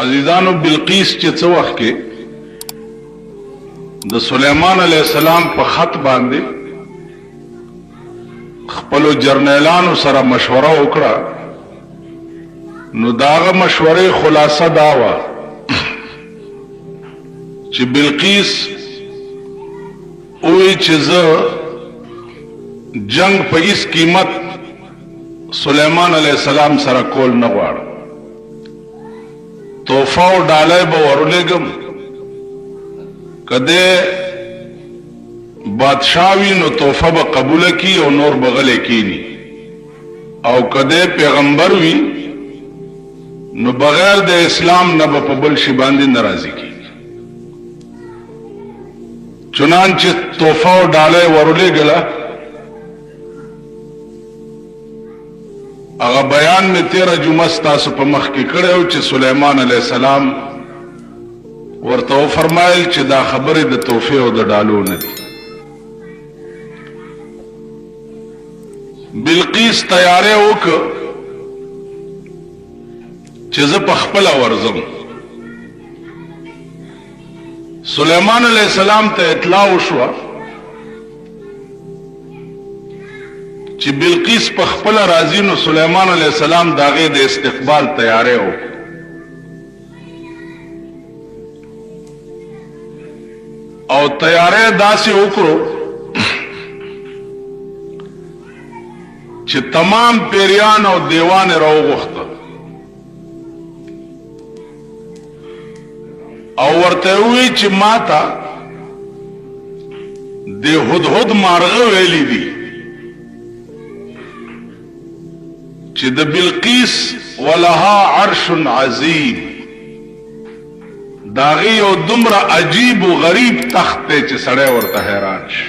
عزیزانو بلقیس چې څه وخت کې د سلیمان علیہ السلام په خط باندې خپلو جرنیلانو سره مشوره وکړه نو داغه مشورې خلاصه دا وه چې بلقیس وی چې زه جنگ په هیڅ قیمت سلیمان علیہ السلام سره کول نه غواړم تحفه او ډالۍ به ورولېږم کده بادشاہ وي نو تحفه به قبوله کی او نور به غلی کینی او کده پیغمبر وي نو بغیر د اسلام نه به په بل شي باندې ناراضي کی چنانچه تحفه او ډالۍ ورولېږله اغا بیان میں 13 جمعہ ستاسو په مخ کې کړو چې سلیمان علیہ السلام ورته فرمایل چې دا خبره د توفیق او د ډالو نه دي بلقیس تیارې وک چې زه په خپل ورزم سلیمان علیہ السلام ته اطلاع وشوه چې بلقیس په خپل راضی نو سلیمان علیہ السلام داغه د استقبال تیارې و او تیارې داسې وکړو چې تمام پیریان او دیوان راوغوښته او ورته وی چې ماته د هدهد مارغه ویلي دي چې د بلقیس ولها عرش عظیم داغي او دمره عجیب او غریب تخت ته چې سړی ورته حیران شي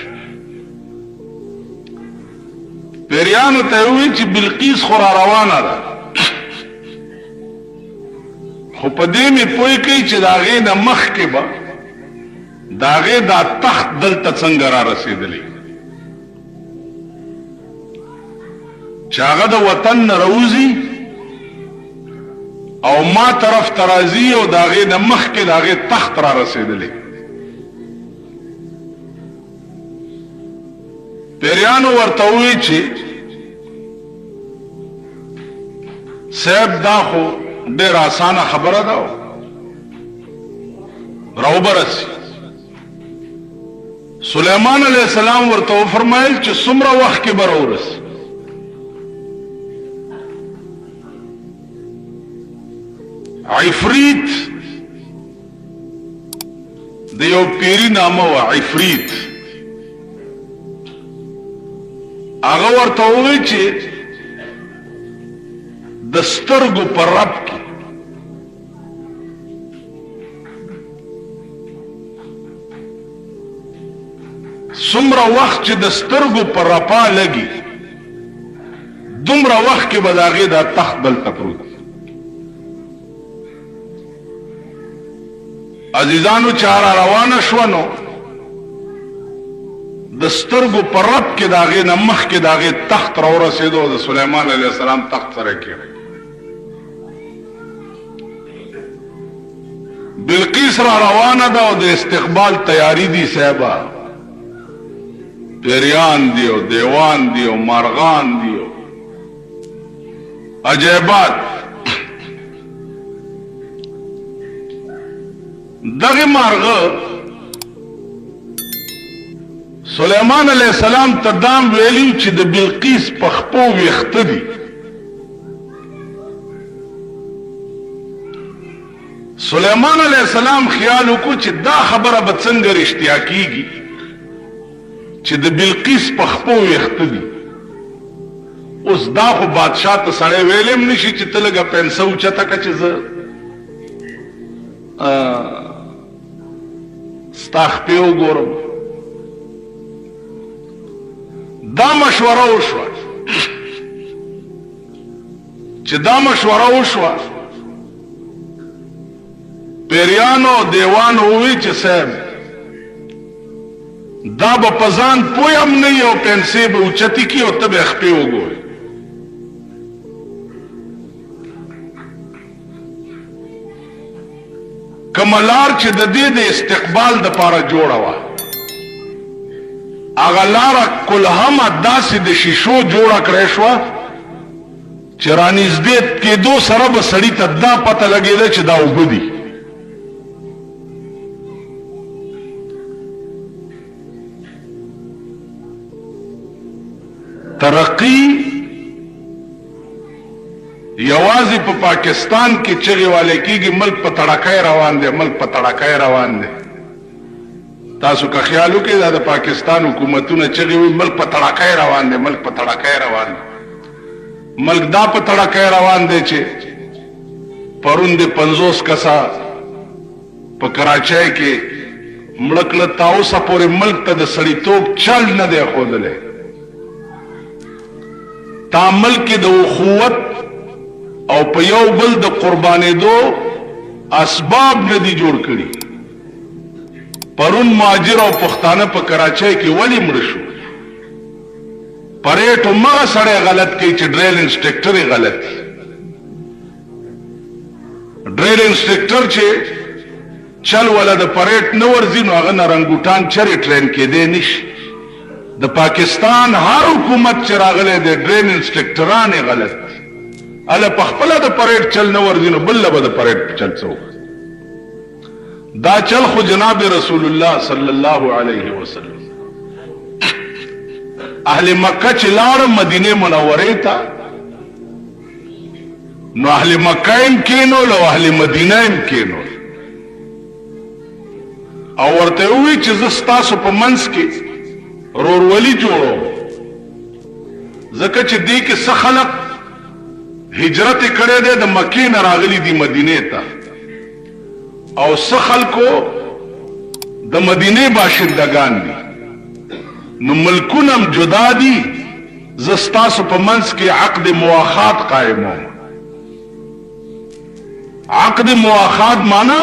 پیریانو ته وی چې بلقیس خو را روانه ده خو په دې مې پوه کوي چې داغې نه مخکې به داغې دا تخت دلته څنګه را رسېدلی چاغه د وطن روزي او ما طرف ترازی او داغه د مخ کې داغه تخت را رسیدلې پیریانو ورته وی چې صاحب دا خو ډېر اسانه خبره ده راوبرسي سلیمان علیہ السلام ورته فرمایل چې څومره وخت کې برورس عفریت د یو پیری نامه و عفریت هغه ورته وویل چې د سترګو په رب کې څومره وخت چې د سترګو په رپا لګي دومره وخت کې به د هغې دا تخت دلته پروت عزیزانو چارا روانه شو نو د سترګو پر رب کې داغه نه مخ کې داغه تخت را ورسېدو د سلیمان علیہ السلام تخت سره کې بلقیس را روانه ده او د استقبال تیاری دي صاحبہ پیریان دی او دیوان دی او مارغان دی او عجیبات دغه مارغه سلیمان علیہ السلام تدام ویلیو چې د بلقیس په خپو ویخته دي سلیمان علیہ السلام خیال وکړو چې دا خبره به څنګه رښتیا کیږي چې د بلقیس په خپو ویخته دي اوس دا خو بادشاہ ته سړی ویلم نشي چې ته لږه پنسه اوچته که چې زه ستا خپې وګورم دا مشوره وشوه چې دا مشوره وشوه پیریانو دیوانو ووی چې صاحب دا به په ځان پوی هم نه یو پنسې به اوچتې کي او ته به خپې وګورې کملار چې د دې د استقبال د پاره جوړه وه هغه لاره کلهمه داسې د شیشو جوړه کړی شوه چې رانږدې کېدو سره به سړي ته دا پته لګېده چې دا اوبه دي. ترقی یوازې په پاکستان کې چغې والے کېږي ملک په تړکۍ روان دی، ملک په تړکۍ روان دی. تاسو که خیال وکړئ دا د پاکستان حکومتونه چغې وي ملک په تړکۍ روان دی، ملک په تړکۍ روان دی. ملک دا په تړکۍ روان دی چې پرون د 50 کسه په کراچۍ کې مړه کړه، تا اوسه پورې ملک ته د سړیتوب چل نه دی ښودلی. تا ملک کې د اخوت او په یو بل د قربانېدو اسباب نه دي جوړ کړي. پرون مهاجر او پښتانه په کراچۍ کې ولې مړه شو؟ پریټ همغه سړی غلط کوي چې ډریل انسټرکټر یې غلط دی. ډریل انسټرکټر چې چل ولا د پریټ نه ورځي نو هغه نرنګوټان چرې ټرین کېدی نشي. د پاکستان هر حکومت چې راغلی دی ډریل انسټرکټران یې غلط دي. هله په خپله د پریډ چل نه ورځي نو بله به د پریډ چل څه وکړي؟ دا چل خو جناب رسول الله صلی الله علیه وسلم اهل مکه چې لاړه مدینه منورې ته نو اهل مکه هم کېنول او اهل مدینه هم کېنول او ورته ووایي چې زه ستاسو په منځ کې رورولي جوړوم ځکه چې دې کې څه خلق هجرت کړی دی د مکې نه راغلي دي مدینې ته او څه خلکو د مدینې باشندگان دي نو ملکونه هم جدا دي. زه ستاسو په منځ کې عقد مواخات قائموم. عقد مواخات معنا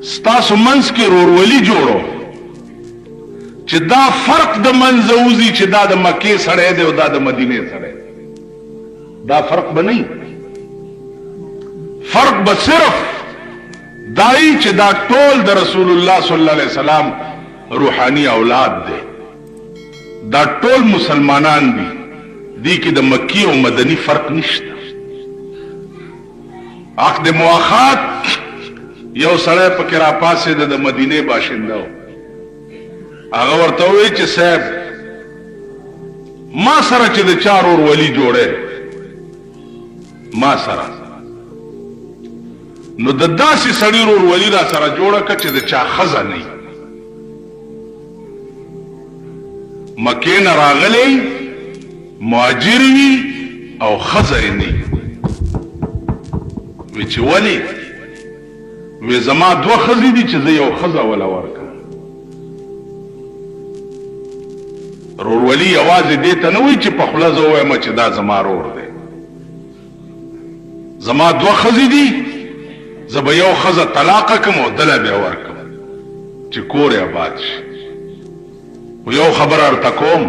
ستاسو منځ کې رورولي جوړو چې دا فرق د منځه وځي چې دا د مکې سړی دی او دا د مدینې سړی دی. دا فرق به نه فرق به صرف دای چې دا ټول د رسول الله صلی الله علیه وسلم روحانی اولاد دی، دا ټول مسلمانان دي، دی کې د مکی او مدنی فرق نشته. عقد مواخات یو سړی پکې راپاسې د مدینې باشنده و، هغه ورته وایي چې صاحب ما سره چې د چا رورولي جوړی ما سره نو د داسې سړي رورولي را سره جوړه که چې د چا ښځه نه وي. مکې نه راغلی مهاجر وي او ښځه یې نه وي. وی چې ولې؟ وی زما 2 ښځې دي چې زه یو ښځه وله ورکړم. رورولي یوازې دې ته نه وایي چې په خوله زه ووایم چې دا زما رور دی. زما 2 ښځې دي، زه به یو ښځه طلاقه کړم او دله بیا ورکړم چې کور یې آباد شي. خو یو خبره ورته کوم،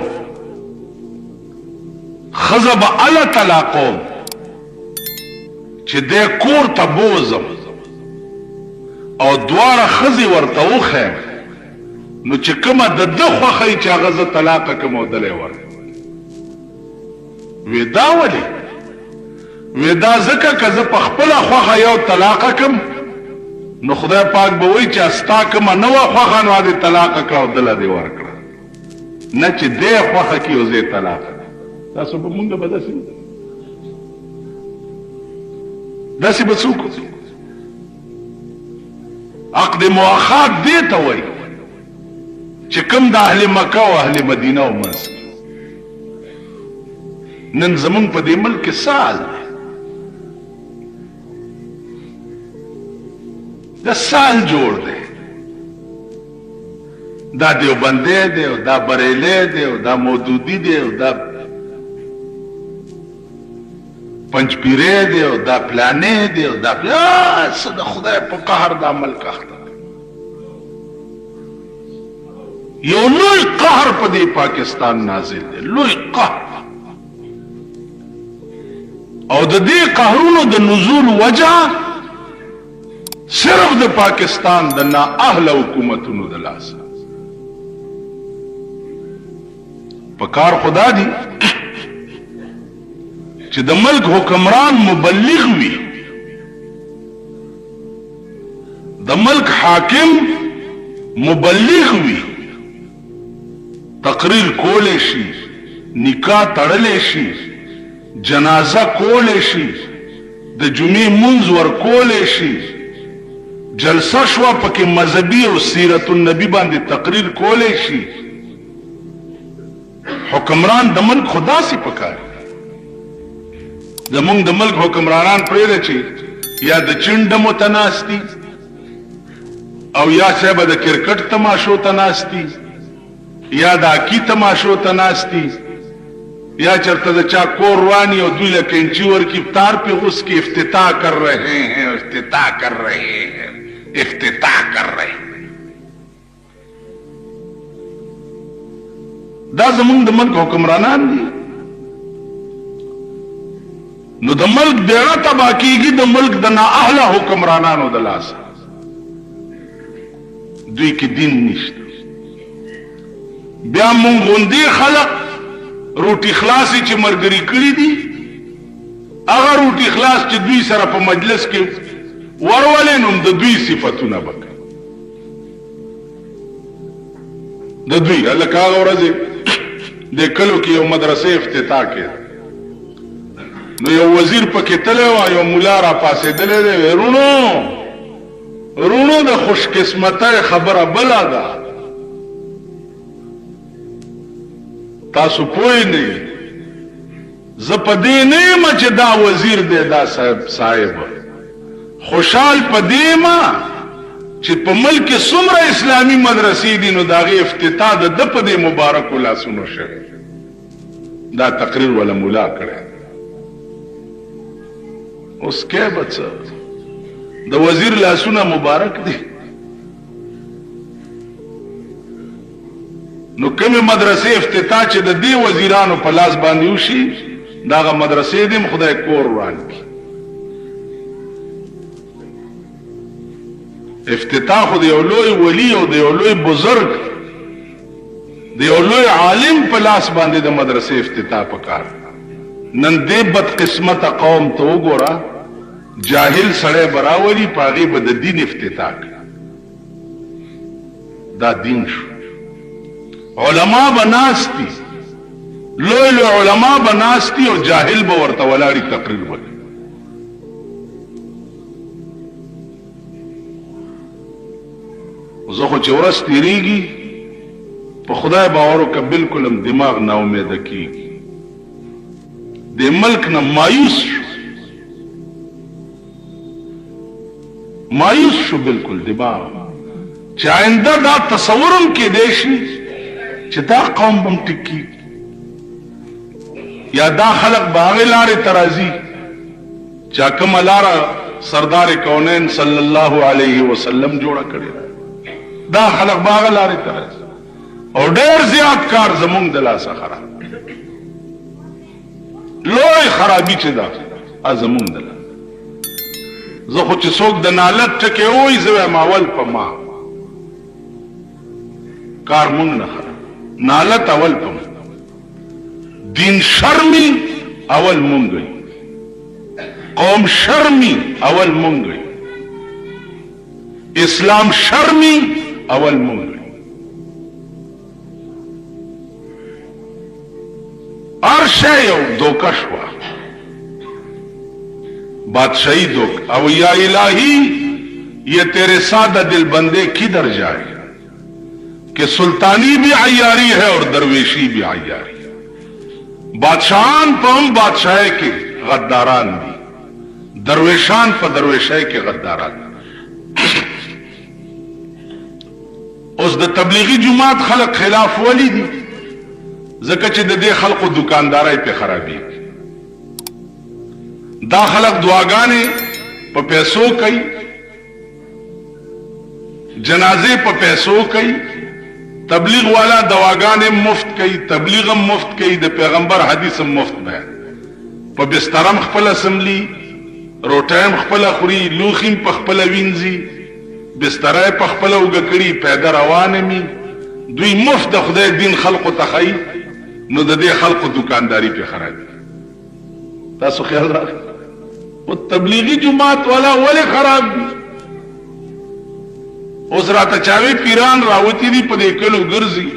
ښځه به هله طلاقوم چې دې کور ته بوځم او 2 ښځې ورته وښیم نو چې کومه د ده خوښه وي چې هغه زه طلاقه کړم او دله یې ورکړم. وی دا ولې؟ وی دا ځکه که زه په خپله خوښه یو طلاقه کړم نو خدای پاک به وایي چې ستا کومه نه وه خوښه نو دې طلاقه کړه او دله دې ورکړه، نه چې دې خوښه کړي او زه یې طلاقه کړم. تاسو به مونږ به داسې به څوک عقد مواخات دې ته وایي چې کوم د اهل مکه او اهل مدینه او منځ نن زمونږ په دې ملک کې سال دی، دا سال جوړ دی، دا دیوبندی دی او دا بریلی دی او دا مودودی دی او دا پنجپیری دی او دا پلانې دی او دا څه د خدای په قهر دا ملک اخته دی. یو لوی قهر په دې پاکستان نازل دی، لوی قهر. او د دې قهرونو د نزول وجه صرف د پاکستان د نا اهل حکومتونو د لاس پکار خدا دی چې د ملک حکمران مبلغ وي د ملک حاکم مبلغ وي تقریر کولې شي نکاح تړلې شي جنازه کولې شي د جمعې منځ ور کولې شي جلسه شوا پکې مذهبي او سیرت النبی باندې تقریر کولې شي حکمران د ملک خدا سي پکار زمونږ د ملک حکمرانان پرې چې یا د چنډ متناستی او یا صاحب د کرکټ تماشو تناستی یا د اکی تماشو تناستی یا چرته د چا کور روانی او دوی لکه انچی ورکی افطار پہ اس کی افتتاح کر رہے ہیں افتتاح کر رہے ہیں افتتاح کر رہے ہیں دا زمونږ د ملک حکمرانان دي نو د ملک بیړه تبا کیږي د ملک د نااهله حکمرانانو د لاس دوی کې دین نشته بیا مونږ غوندي خلق روټي خلاصي چې مرګري کړی دي هغه روټي خلاص چې دوی سره په مجلس کې ورولې نوم د دوی صفاتونه وکړي د دوی الکه هغه ورځ د کلو کې یو مدرسې افتتاح کړه نو یو وزیر پکې تللی و یو مولا را پاسېدلی دی رونو د خوش قسمتۍ خبره بله ده تاسو پوه نه زه په دې نه یم چې دا وزیر دی دا صاحب خوشحال په دې یم چې په ملک کې څومره اسلامي مدرسې دي نو د هغې افتتاح د ده په دې مبارکو لاسونو شوی دا تقریر ولا مولا کړی اوس کې به څه د وزیر لاسونه مبارک دي نو کومې مدرسې افتتاح چې د دې وزیرانو په لاس باندې وشي دا هغه مدرسې دي خدای کور وران کړي افتتاح خو د یو لوی ولی او د یو لوی بزرگ د یو لوی عالم په لاس باندې د مدرسې افتتاح پکار نن دې بد قسمته قوم ته وګوره جاهل سړی براولي پاغي به د دین افتتاح دا دین شو علما بناستی لوی لوی علما بناستی او جاهل به ورته ولاړی تقریر وکړي زه خو چې ورځ تېرېږي په خدای باور وکړه بالکل هم دماغ نا امیده کېږي د ملک نه مایوس شو بالکل دماغ چې آئنده دا تصورم کېدی شي چې دا قوم بم ټکي یا دا خلق به هغې لارې ته راځي چې کومه لاره سردار کونین صلی الله علیه وسلم جوړه کړې دا خلق به هغه لارې ته راځي او ډېر زیات کار زمونږ د لاسه خراب لوی خرابي چې دا زمونږ د لاسه زه خو چې څوک د نالت ټکې وایي زه وایم اول په ما کار مونږ نه خراب نالت اول په ما دین شرمی اول مونږ قوم شرمی اول مونږ اسلام شرمی اول مونږ ہر شے یو دوکه شوه بادشاہی دوک او یا الہی یہ تیرے سادہ دل بندے کدھر جائے کہ سلطانی بھی عیاری ہے اور درویشی بھی عیاری ہے بادشاہان پہ ہم بادشاہ کے غداران بھی درویشان پہ درویشہ کے غداران اس د تبلیغی جماعت خلق خلاف ولی دی زکه چې د دې خلقو دکاندارای په خرابي دا خلق دعاګانې په پیسو کوي جنازې په پیسو کوي تبلیغ والا دواګانې مفت کوي تبلیغ هم مفت کوي د پیغمبر حدیث هم مفت بیان په بسترم خپل اسمبلی روټایم خپل خوري، لوخیم په خپل وینځي، بسترای په خپل وګکړي، پیدا روان می. دوی مفت د خدای دین خلقو تخی، نو د دې خلقو دکانداری په خرابي. تاسو خیال راغی او تبلیغی جماعت والا ولې خراب دي؟ اوس راته چاوي پیران راوتی دي په دې کلو ګرځي،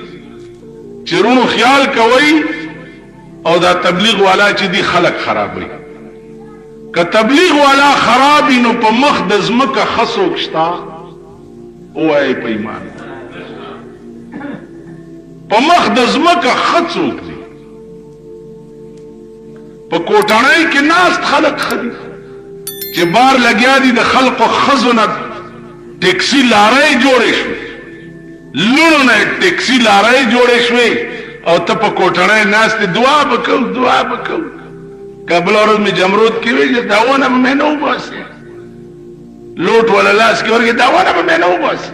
چیرونو خیال کوي او دا تبلیغ والا چې دی خلق خرابوي. که تبلیغ والا خرابی نو په مخ د ځمکه خسوک شتا وای په ایمان، په مخ د ځمکه خڅوک دی. په کوټړای کې ناست خلق خدي چې بار لګیا دي د خلقو خزونه ټیکسي لارای جوړې شوې، لونو نه ټیکسي لارای جوړې شوې او ته په کوټړای ناست دعا وکړ دعا وکړ. قبل ورځ می جمرود کې وی چې داونه مې نه وباسي، لوټ ولا لاس کې ورګه داونه مې نه وباسي،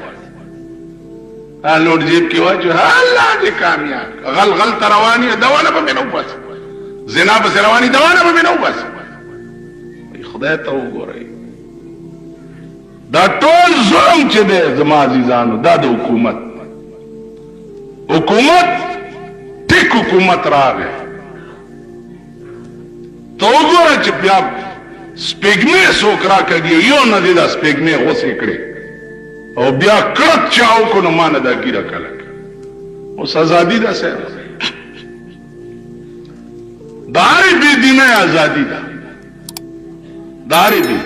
لوټ جیب کې واچو الله دې کامیاب، غل تروانی داونه مې نه وباسي، زنا په رواني داونه مې نه وباسي. خدای ته وګورئ، دا ټول ظلم چې دی زما عزیزانو، دا د حکومت ټیک حکومت راغی. تو وګوره چې بیا سپېږمې څوک راکږي، یو نه دی دا سپېږمې غوڅې کړې او بیا کړت چاو کو نو ما نه دا ګیره کلک. اوس ازادي ده صاحب، داری بی دینه ازادي ده، داری بی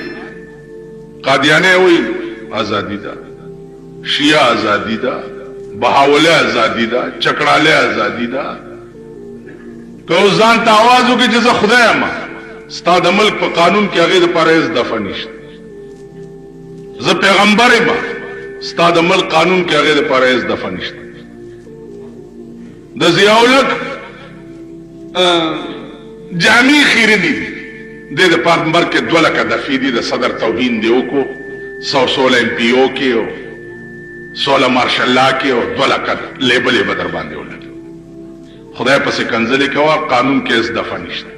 قادیانه وی ازادي ده، شیعه ازادي ده، بهاوله ازادي ده، چکړاله ازادي ده. که ځان ته आवाज وکړي چې زه خدای ما ستا د ملک په قانون کې هغه د پرهیز دفع نشته، زه پیغمبر ما ستا د ملک قانون کې هغه د پرهیز دفع نشته. د ضیاءالحق جامع خیره دي د پیغمبر کې 2 لکه دفعې دي، د صدر توهین دی وکړو، 116 MP کې او 16 مارشل الله کې او 2 لکه لیبل به در باندې ولګي. خدای پسې کنځلې کوا، قانون کې اس دفع نشته.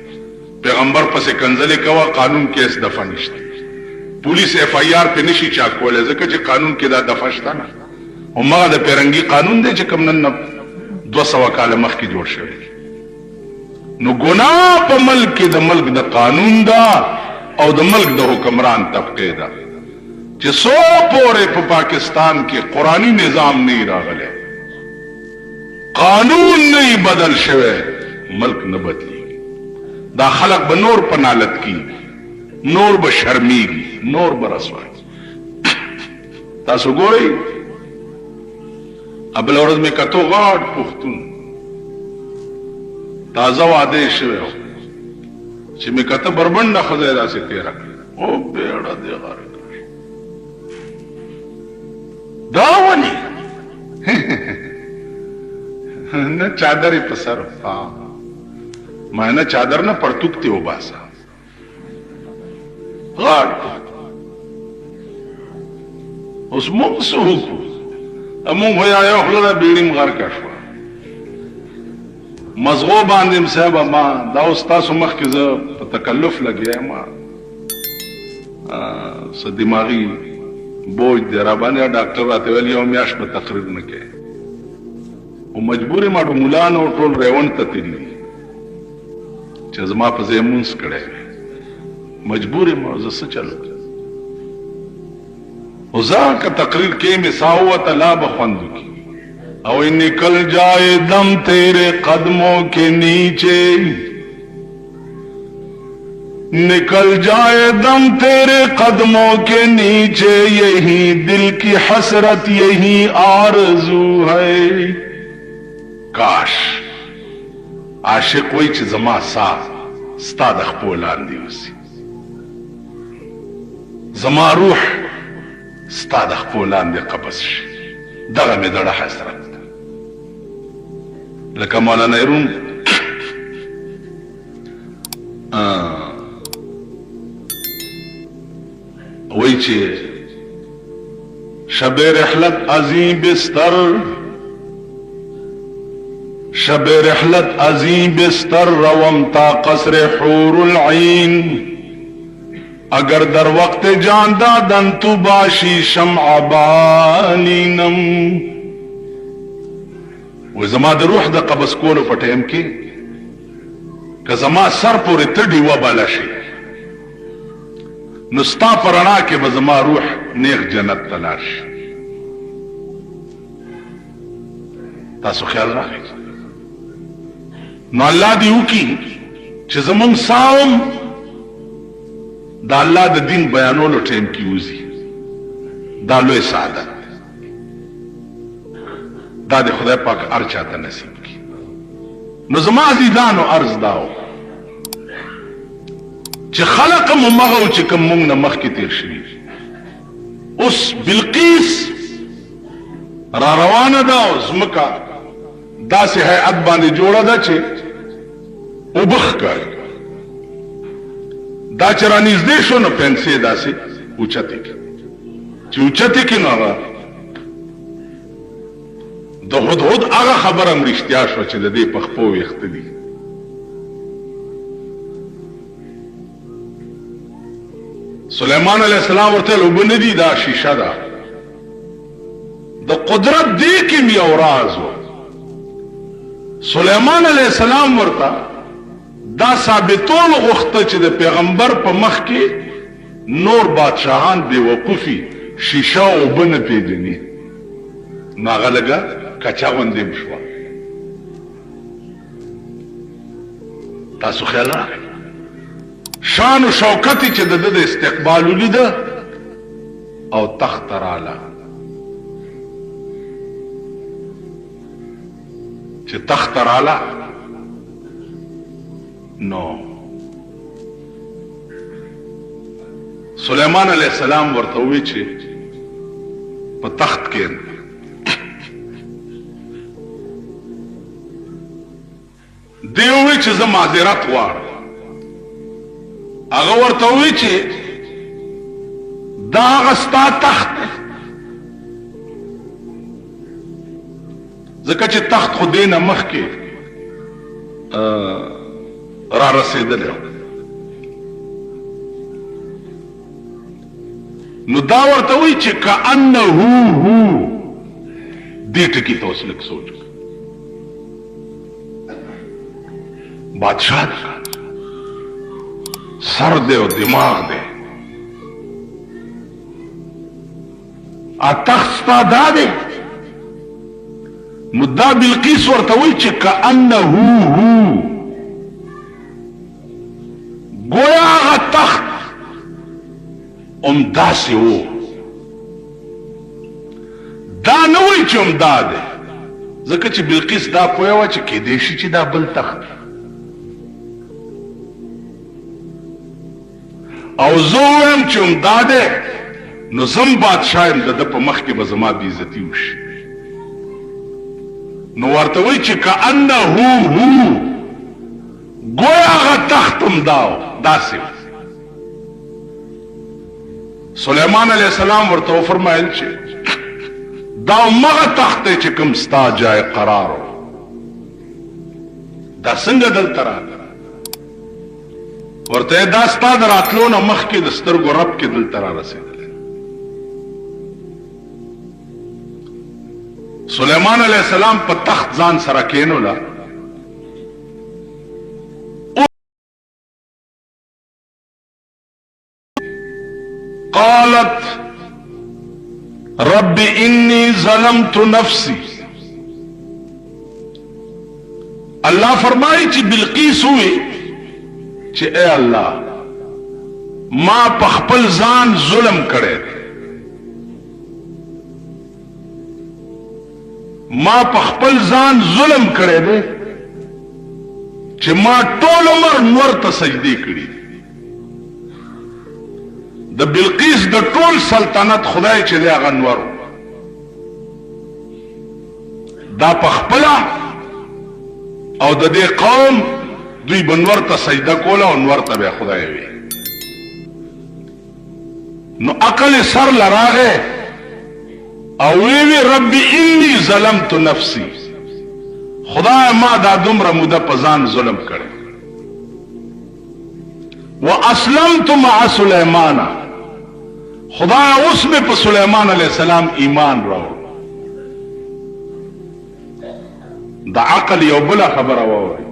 پیغمبر پسې کنځلې کوا، قانون کې اس دفع نشته. پولیس FIR په نشي چا کولای ځکه چې قانون کې دا دفع شته نه. او ما د پیرنګي قانون دی چې کوم نن 200 کال مخکې جوړ شوی. نو ګناه په ملک کې د ملک د قانون دا او د ملک د حکمران طبقه دا چې سو پورې په پاکستان کې قرآنی نظام نه راغلی، قانون نہیں بدل شوه، ملک نہ بدلی. دا خلق به نور پنالت کی، نور به شرمیگی، نور به رسوائی. تاسو ګورئ ابل ورځ می کتو غاټ پښتون تازه واده شوه چې می کته بربنده خدای راسي تیرا او بیړه دی غره دا ونی نه چادر په سر ما نه چادر نه پړتوک ته وباسا غاټ اوس موږ سوکو امون هيا یو خلدا بیړیم غر کښو مزغو باندې صاحب ما دا استاد مخ کې زه په تکلف لګیا ما س دماغي بوج دی را باندې ډاکټر راته ویل یو میاش په تقریر نه کې او مجبور ما د مولانو ټول ریون ته تیری چې زما په زمونس کړه مجبور ما زه څه چلو او ځکه تقریر کې مساوت لا بخوندو کی او نکل جائے دم تیرے قدموں کے نیچے نکل جائے دم تیرے قدموں کے نیچے یہی دل کی حسرت یہی آرزو ہے کاش عاشق وای چې زما سا ستا د خپل لاندې اوسي زما روح ستا د خپل لاندې قبض شي دغه مې دړه حسرت لکه مولانا ایرون وای چې شب رحلت عظیم بستر شب رحلت عظیم بستر روم تا قصر حور العین اگر در وقت جان دادن تو باشی شمع بالینم و زما د روح د قبض کولو په ټیم کې که زما سر پورې تډي وباله شي نو ستا په رڼا کې به زما روح نیغ جنت ته لاړ شي. تاسو خیال راغی نو الله دې وکړي چې زمونږ ساوم د الله د دین بیانولو ټیم کې وځي. دا لوی سعادت دا د خدای پاک هر چاته نصیب کړي. نو زما عزیزانو عرض داو چې خلق مو مغو چې کوم مونږ نه مخکې تیر شوي اوس بلقیس را روانه ده او ځمکه داسې هیئت باندې جوړه ده چې اوبه ښکاري. دا چې را نږدې شو نو پنسې داسې اوچتې کړي چې اوچتې کړي نو هغه د هدهد هغه خبره هم رښتیا شوه چې د دې په خپو ویښته دي. سلیمان علیه السلام ورته اوبه نه دي دا شیشه ده. د قدرت دې کې هم یو راز و. سلیمان علیه السلام ورته دا ثابتول غوښته چې د پیغمبر په مخ کې نور بادشاهان بې وقوفي شیشه اوبه نه پیژني. نو هغه لږه کچا غوندې هم شوه. تاسو خیال راغی شان و شوکت چې د ده د استقبال ولیده او تخت ته راله. چې تخت ته راله نو سلیمان علیہ السلام ورته وی چې په تخت کې دی وی چې زه معذرت غواړم. هغه ورته وی چې دا هغه ستا تخت دی ځکه چې تخت خو دې نه مخکې را رسیدلی نو دا ورته وی چې کأنه هو دې ټکي ته اوس لږ سوچ بادشاہ سر دے اور دماغ دے اتخستا دا دے نو دا بلقیس ورتوی چې کأنه هو گویا آغا تخت امدا سے ہو دا نوی چې امدا دے ځکه چې بلقیس دا پویا وا چې کېدای شي چې دا بل تخت او زه وایم چې امدا دی نو زم بادشاه یم د ده په مخ کې به زما بېعزتي وشي. نو ورته وایي چې کأنه هو گویا هغه تخت امدا و داسې و. سلیمان علیه السلام ورته وفرمایل چې دا مغه تخت دی چې کوم ستا جای قرار و دا څنګه دلته راغلی ورته دا ستا د راتلو نه مخکې د سترګو رب کې دلته را رسېدلی. سلیمان علیه السلام په تخت ځان سره کېنوله قالت رب انی ظلمت نفسی. اللہ فرمائی چې بلقیس ہوئی چې اے اللہ ما په خپل ځان ظلم کړی دی ما په خپل ځان ظلم کړی دی چې ما ټول عمر نور ته سجدې کړي دي. د بلقیس د ټول سلطنت خدای چې دی هغه نور دا په خپله او د دې قوم دوی به نور ته سجده کوله او نور ته به خدای وي. نو عقل سر لراغه او وی رب انی ظلمت نفسی خدای ما دا دومره موده په ځان ظلم کړی واسلمت مع سلیمان خدا اس میں پا سلیمان علیہ السلام ایمان راو دا عقل یو بلا خبر واوری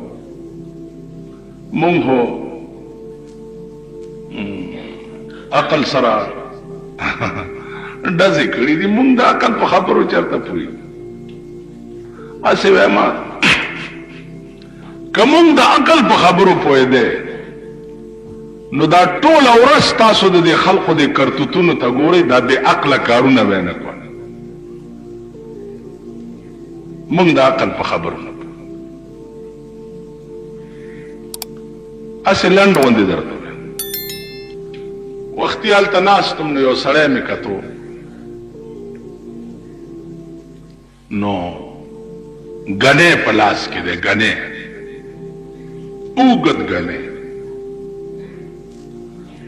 مونږ هو عقل سره ډزې کړي دي مونږ د عقل په خبرو چرته پوي اسې وایم که مونږ د عقل په خبرو پوهېدی نو دا ټول ورځ تاسو د دې خلقو د کرتوتونو ته ګورئ دا بې عقله کارونه به نه کول مونږ د عقل په خبرو نه اسې لنډ غوندې درته وختي هلته ناستم نو یو سړی مې کتو نو ګنې په لاس کې دی ګنې اوږد ګنې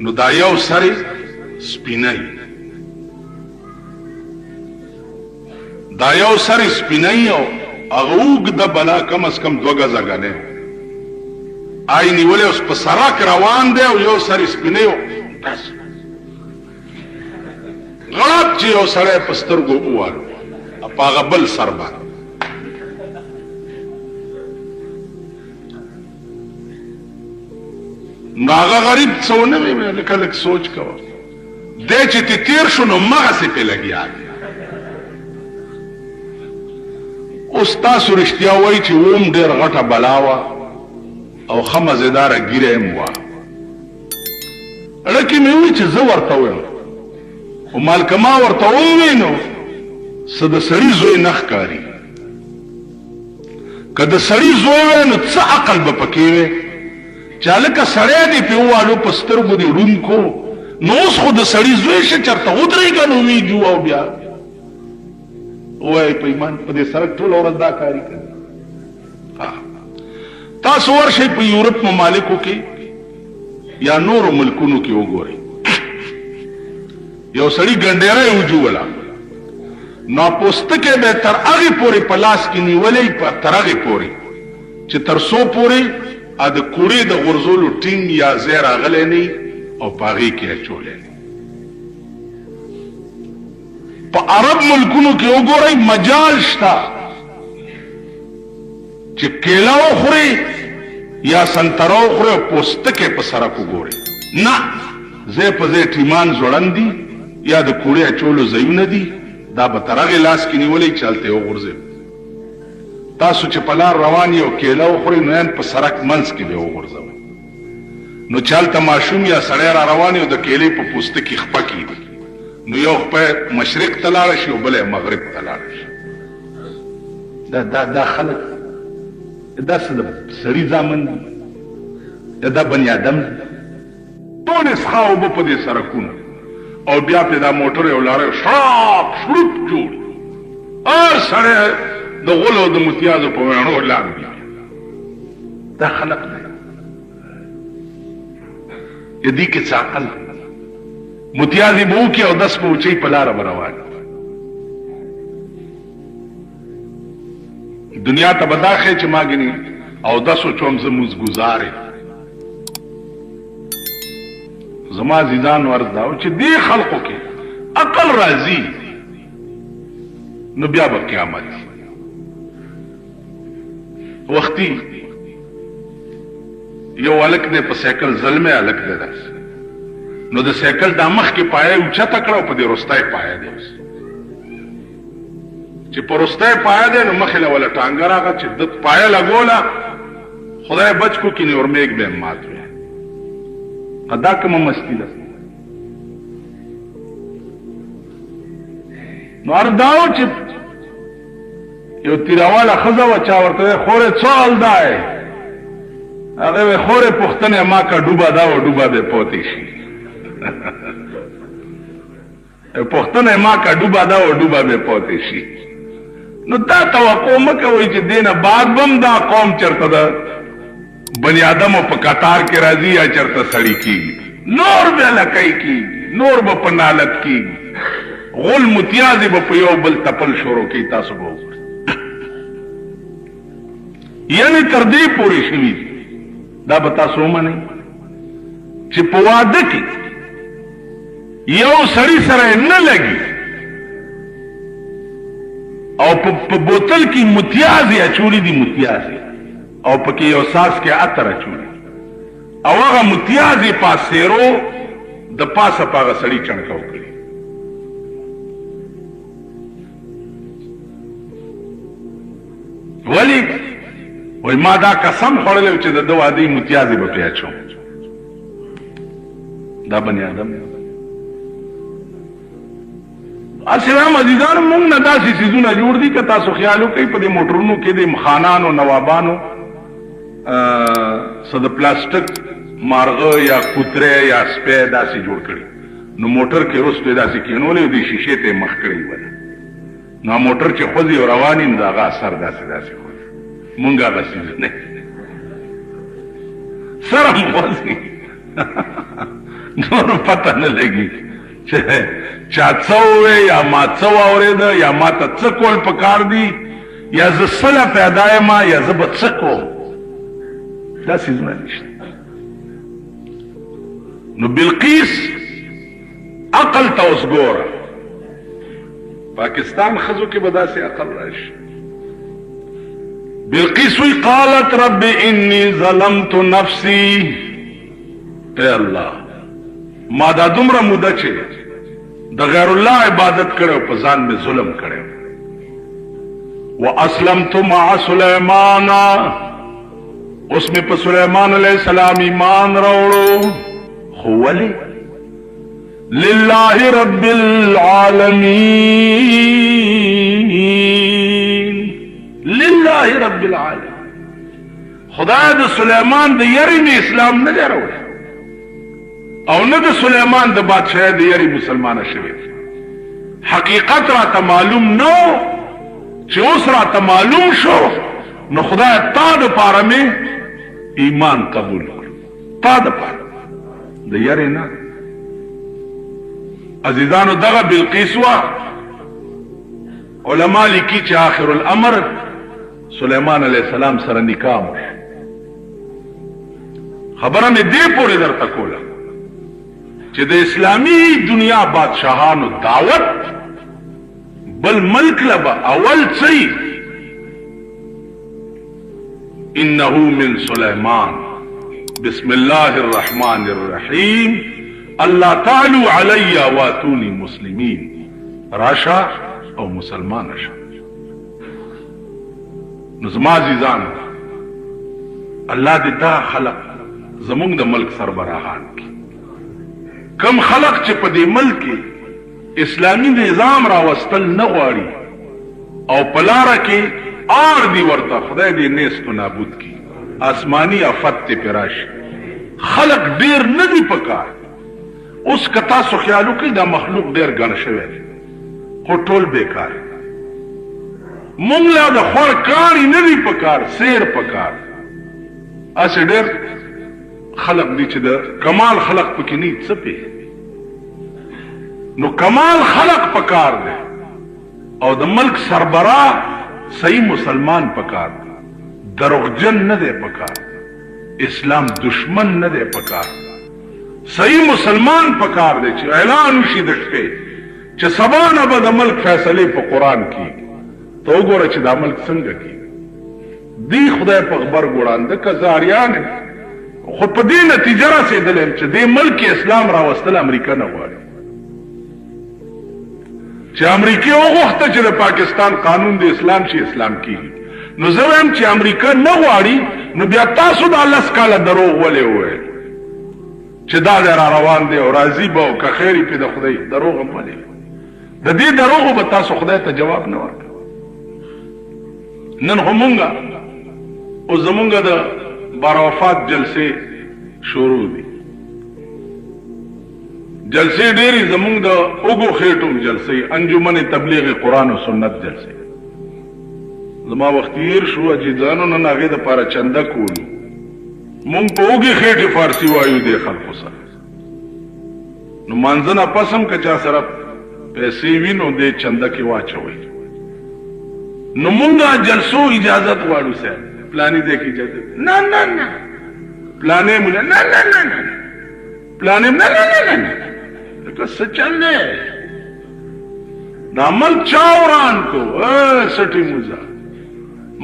نو دا یو سری سپینی دا یو سری سپینی او هغه اوږده بلا کم از کم 2 ګزه ګنې آی نیولې اوس په سړک روان دی او یو سری سپینی او غلط چې یو سړی په سترګو ووالو په هغه بل سر باندې نو هغه غریب څه ونه وی لکه لږ سوچ کوه دی چې ته تېر شو نو مغسې پې لګیا دی اوس تاسو رښتیا وایي چې اوم ډېر غټه بلا وه او ښه مزېداره ږیره هم وه اړکې مې وویل چې زه ورته ویم او مالکه ما ورته ووی نو څه د سړي زوی نه ښکاري که د سړي زوی وی نو څه عقل به پکې وی چې هلکه سړی دې پې ووالو په سترګو دې ړوند کو نو اوس خو د سړي زوی شه چېرته ودرېږه نو ویجو او بیا ووایي په ایمان په دې سړک ټوله ورځ دا کاري کوي تاسو ورشئ په یورپ ممالکو کې یا نورو ملکونو کې وګورئ یو سړي ګنډېری وجووله نو پوستکی به تر هغې پورې په لاس کې نیولی تر هغې پورې چې تر څو پورې د کوړې د غورځولو ټینګ یا ځای راغلی نه او په هغې کې اچولی نه په عرب ملکونو کې وګورئ مجال شته چې کیله وخورئ یا سنتره وخورئ او پوستکی په سرک وګورئ نه ځای په ځای ټیمان ځوړند دي یا د کوړې اچولو ځایونه دي دا به تر هغې لاس کې نیولی چې هلته یې وغورځوي تاسو چې په لار روان یې او کیله وخورئ نو یان په سړک منځ کې به یې وغورځوئ نو چې هلته ماشوم یا سړی را روان یې او د کیلې په پوستکي خپه کېږي نو یو خپه مشرق ته لاړه شي او بله مغرب ته لاړه شي دا خلک دا څه د سړي زامن دي دا بني آدم دي ټولې څښا اوبه په دې سړکونو او بیا پې دا موټر یو لاره شراپ شروپ جوړ هر سړی د غلو د متیازو په ویڼو لاندې دا خلق دی دې کې څه عقل متیازې به وکړي او 10 به اوچۍ په لاره به روان دنیا ته به دا ښیي چې ما ګینې او 10 وچوم زه مزګزار یم زما عزیزان ورځ دا و چې دې خلقو کې عقل راځي نو بیا به قیامت وختي یو هلک دی په سایکل زلمی هلک دی داسې نو د سایکل دا مخکې پایه اوچته کړه او په دې وروستی پایه دی اوس چې په وروستی پایه دی نو مخې له وله ټانګه راغله چې ده پایه لګوله خدای بچ کو کې نورمیږ به یې مات وی دا کومه مستی ده نو هر دا و چې یو تیراواله ښځه وه چا ورته وی خورې څه حال دی هغې وی خورې پوښتنې ما که ډوبه دا و ډوبه به پوتې شي پوښتنې ما که ډوبه دا و ډوبه به پوتې شي نو دا توقع مه کوئ چې دې نه بعد به هم دا قوم چېرته ده بنی آدم په قطار کې راځي یا چرته سړی کېږي نور به لکۍ کېږي نور به په نالت کېږي غل متیازې به په یو بل تپل شروع کوي تاسو به وګورئ یعنې تر دې پورې شوي دا به تاسو ومنئ چې په واده کې یو سړی سره نه لګي او په بوتل کې متیازې اچولي دي متیازې او پکې یو ساس کې عطر اچولي او هغه متیازې پاسېرو د پاسه په هغه سړي چڼکه وکړي ولې وای ما دا قسم خوړلی چې د ده واده متیازې به پرې اچوم دا بني آدم اسلام عزیزان مونږ نه داسې څیزونه جوړ دي که تاسو خیال وکئ په دې موټرونو کې د خانانو نوابانو څه د پلاستیک مارغه یا کوتره یا سپی داسې جوړ کړي نو موټر کې رستو یې داسې کېنولې د شیشې ته یې مخ کړی وله نو موټر چې خوځي او روان وي نو د هغه اثر داسې خوځي مونږ هغه څیز نه سره مو خوځي نور پته نه لګي چې چا څه ووې یا ما څه واورېده یا ما ته څه کول پکار دي یا زه سله پیدا یم یا زه به څه کوم دا څیزونه نشته نو بلقیس عقل ته اوس ګوره پاکستان ښځو کې به داسې عقل راشي بلقیس وی قالت رب انی ظلمت نفسی اے الله ما دا دومره موده چې د غیر الله عبادت کړو په ځان مې ظلم کړو واسلمت مع سلیمان اوس مې په سلیمان علیہ السلام ایمان راوړو خو ولې لله رب العالمین لله رب العالمین خدای د سلیمان د یری مې اسلام نه دی راوړی او نه د سلیمان د بادشاہ د یری مسلمانه شوی حقیقت را ته معلوم نو چې اوس را ته معلوم شو نو خدای تا د پاره مې ایمان قبول کړ تا د پاره د یری نه عزیزانو دغه بلقیس وا علما لیکي چې آخر الامر سلیمان علیہ السلام سره نکاح خبره مې دې پورې درته کوله چې د اسلامی دنیا بادشاہانو دعوت بل ملک لبا اول څه انه من سلیمان بسم الله الرحمن الرحیم الله تعالی علی واتونی مسلمین راشا او مسلمان شا نظما عزیزان الله دې دا خلق زمونږ د ملک سربراهان کی کم خلق چې په دې ملک اسلامی نظام راوستل نه غواړي او په لاره کې آر دی ورته خدای دې نیست و نابود کی آسمانی آفت ته پراشي خلق ډیر نه دی پکار اوس که تاسو خیال وکړئ دا مخلوق ډیر ګڼ شوی خو ټول بیکار مونږ لا د خور کاری نه دی پکار سیر پکار اسې ډیر خلق دی چې د کمال خلق پکې نه څه پی نو کمال خلق پکار دی او د ملک سربراه صحیح مسلمان پکار دی دروغجن نه دی پکار اسلام دشمن نه دی پکار صحیح مسلمان پکار دی چې اعلان وشي د شپې چې سبا نه به د ملک فیصلې په قرآن کیږي ته وګوره چې دا ملک څنګه کیږي دی خدای په خبر ګوړانده که زاریان خو په دې نتیجه رسېدلی چې دې ملک اسلام راوستل امریکا نه غواړي چې امریکا وغوښته چې د پاکستان قانون د اسلام چې اسلام کیږي نو زه وایم چې امریکا نه غواړي نو بیا تاسو دا 10 کاله دروغ ولې وویل چې دا را روان دی او راضي به او که خیر یې پې د خدای دروغ هم ولې د دې دروغو به تاسو خدای ته جواب نه ورکړ نن خو مونږه او زمونږه د باروفات جلسې شروع دي جلسې ډېرې زمونږ د اوږو خېټو جلسې انجمن تبلیغ قرآن و سنت جلسې زما وخت تېر شو اجیزانو نن هغې دپاره چنده کولو مونږ په اوږې خېټې فارسي وایو دې خلکو سره نو مانځه نه پس هم که چا سره پیسې وي نو دې چنده کې واچوئ نو مونږ جلسو اجازت غواړو صاحب پلانی دې کې اجازت نه نه نه پلانې مولا نه نه نه نه پلان نه نه نه لکه څه چل دی دا ملک چا وران کو سټي موزه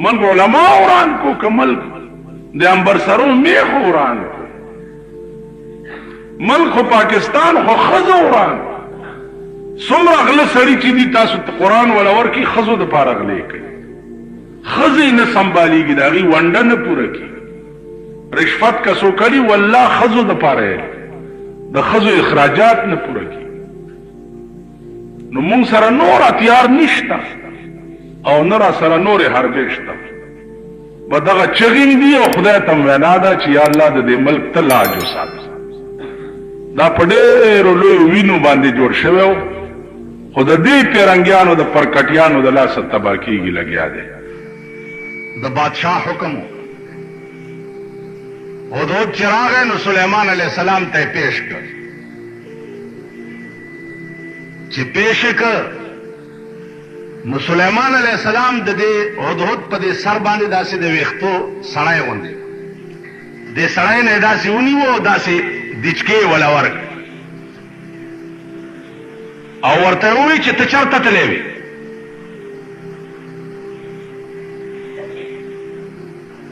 ملک علما وران کو که ملک د امبرسرو میخ وران کو ملک خو پاکستان خو ښځو وران څومره غله سړي چې دي تاسو قرآن ولا ورکي ښځو دپاره غلې کوي ښځې نه سنبالیږي د هغې ونډه نه پوره کړي رشوت کسو کړي والله ښځو دپاره د ښځو اخراجات نه پوره کړي نو مونږ سره نور اتیار نشته او نه را سره نورې حربې شته به دغه چغې دي او خدای ته وینا ده چې یا الله د دې ملک ته لاج وساته دا په ډېرو لویو وینو باندې جوړ شوی و خو د دې پیرنګیانو د پرکټیانو د لاسه تباه کېږي لګیا دی د بادشاہ حکم هدهد چې راغی نو سلیمان علیہ السلام ته پیش کړ چې پیش کړ نو سلیمان علیہ السلام د دې هدهد په دې سر باندې داسې د ویښتو سړی غوندې دې سړی نه داسې ونیو او داسې دچکې ولا ورک او ورته ووایي چې ته چېرته تللی وې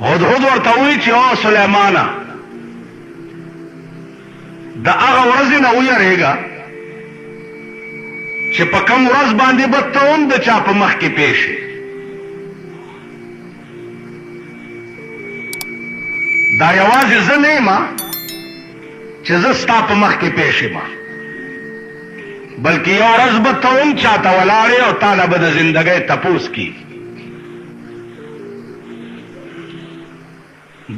هدهد ورته ووایي چې او سلیمانه د هغه ورځې نه ویرېږه چې په کوم ورځ باندې به ته هم د چا په مخ کې پیښ شې دا یوازې زه نه یم چې زه ستا په مخ کې پیښ یم بلکې یو ورځ به ته هم چاته ولاړې او تا نه به د زندګۍ تپوس کی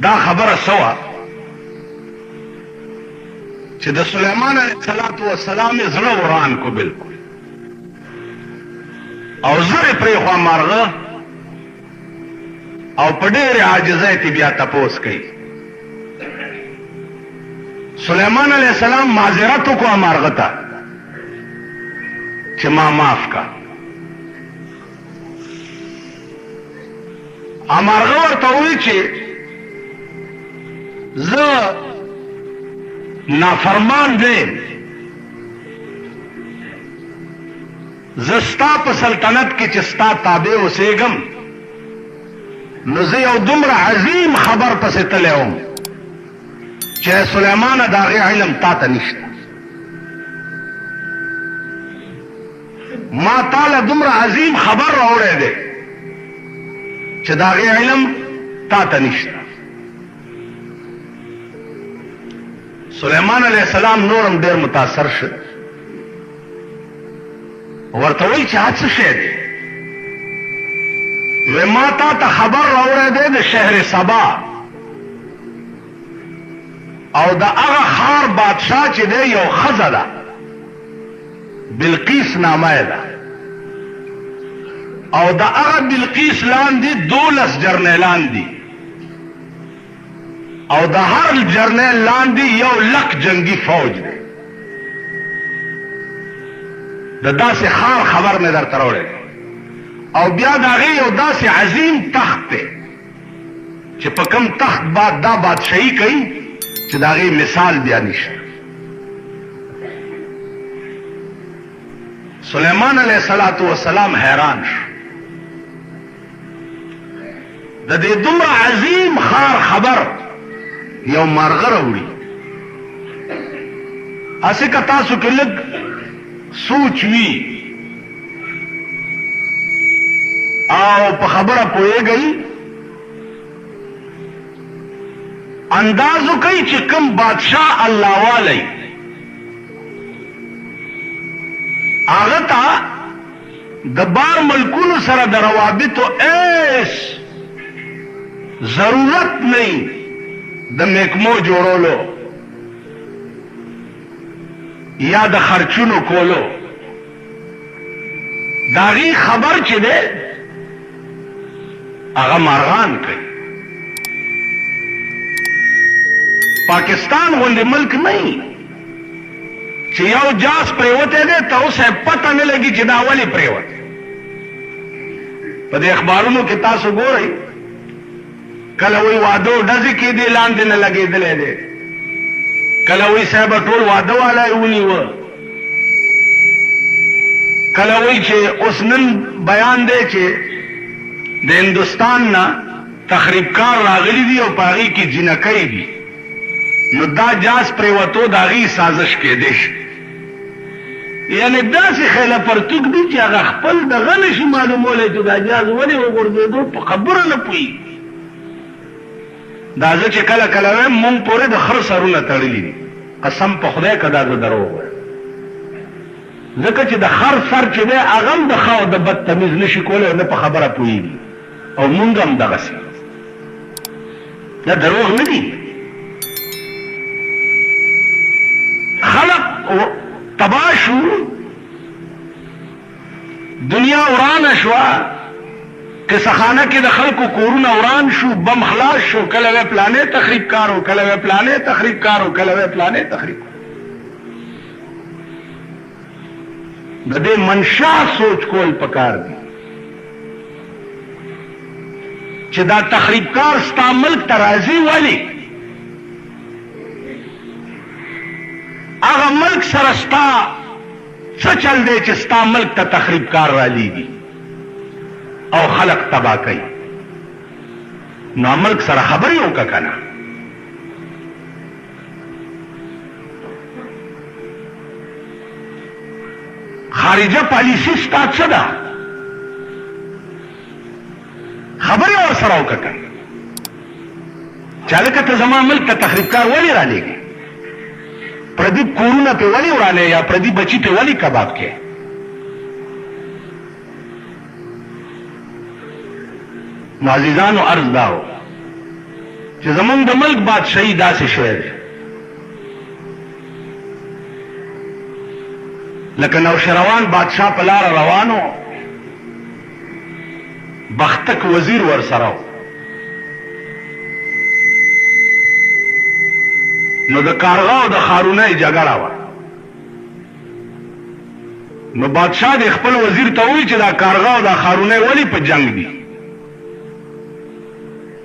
دا خبره سوه چې د سلیمان علیه السلام یې زړه وران کو بلکل او زر پرېښوه مرغه او په ډېرې عاجزۍ کې بیا تپوس کوي سلیمان علیہ السلام معذرت وکړه مرغه ته چې ما معاف کا مرغه ورته ووایي چې زه نافرمان دیم زه ستا په سلطنت کې چې ستا تابع اوسېږم نو زه یو دومره عظیم خبر پسې تللی وم چې سلیمانه د هغې علم تا ته نشته ما تاله دومره عظیم خبر راوړی دی چې د هغې علم تا ته نشته سلیمان علیہ السلام نورم ډېر متاثر شو ورته وایي چې څه شی دی وی ما تا ته خبر راوړی دی د شهر سبا او د هغه ښار بادشاه چې دی یو ښځه ده بلقیس نامه یې ده او د هغه بلقیس لاندې 12 جرنیلان دي او د هر جرنیل لاندې 100,000 جنگي فوج دی د داسې ښار خبر مې درته راوړی او بیا د هغې یو داسې عظیم تخت دی چې په کوم تخت بعد دا بادشاهي کوي چې د هغې مثال بیا نشته سلیمان علیہ السلام حیران شو د دې دومره عظیم ښار خبر یو مرغه راوړي هسې که تاسو کې لږ سوچ وي او په خبره پوهېږئ اندازو کوي چې کوم بادشاہ الله والی هغه ته د بار ملکونو سره د روابطو ایس ضرورت نه د محکمو جوړولو یا د خرچونو کولو د هغې خبر چې دی هغه مرغان کوي پاکستان غوندې ملک نه چې یو جاس پریوتی دی ته اوس یې پته نه لګي چې دا ولې پریوت په دې اخبارونو کې تاسو ګورئ کله وی وادو ډزې کېدې لاندې نه لګېدلی دی کله وی صاحب ټول واده والا یې ونیوه، کله وی چې اوس نن بیان دی چې د هندوستان نه تخریبکار راغلی دي او په هغې کې جنکۍ دي، نو دا جاز پرېوتو د هغې سازش کېدی شي. یعنې داسې خیله پرتوک دي چې هغه خپل دغه نه شي معلومولی چې دا جاز ولې وغورځېدو، په خبره نه پوهېږي. دا زه چې کله کله وایم مونږ پورې د خر سرونه تړلي دي، قسم په خدای که دا زه دروغ وایم، ځکه چې د خر سر چې دی هغه هم د ښه او د بد تمیز نه شي کولی او نه په خبره پوهېږي، او مونږ هم دغسې. دا دروغ نه دي. خلق تباه شو، دنیا ورانه شوه، قصخانه کې د خلکو کورونه وران شو، بم خلاص شو، کله وی پلانې تخریب کارو، کله وی پلانې تخریب کارو، کله وی پلانې تخریب کارو. د دې منشا سوچ کول پکار دي چې دا تخریبکار ستا ملک ته راځي ولې؟ هغه ملک سره ستا څه چل دی چې ستا ملک ته تخریبکار رالیږي او خلق تباه کوي؟ نو ملک سره خبرې وکړه که نه؟ خارجه پالیسي ستا څه ده؟ خبرې ورسره وکړه که نه؟ چې هلکه ته زما ملک ته تخریبکار ولې رالیږي؟ پردي کورونه پې ولې ورانې یا پردي بچي پې ولې کباب کې؟ نو عزیزانو عرض داو چې زمونږ د ملک بادشاهي داسې شوی دی لکه نوشروان بادشاه په لاره روانو، بختک وزیر ورسره و، نو د کارغه او د خارونۍ جګړه وه. نو بادشاه د خپل وزیر ته ووایي چې دا کارغه او دا خارونۍ ولې په جنگ دي؟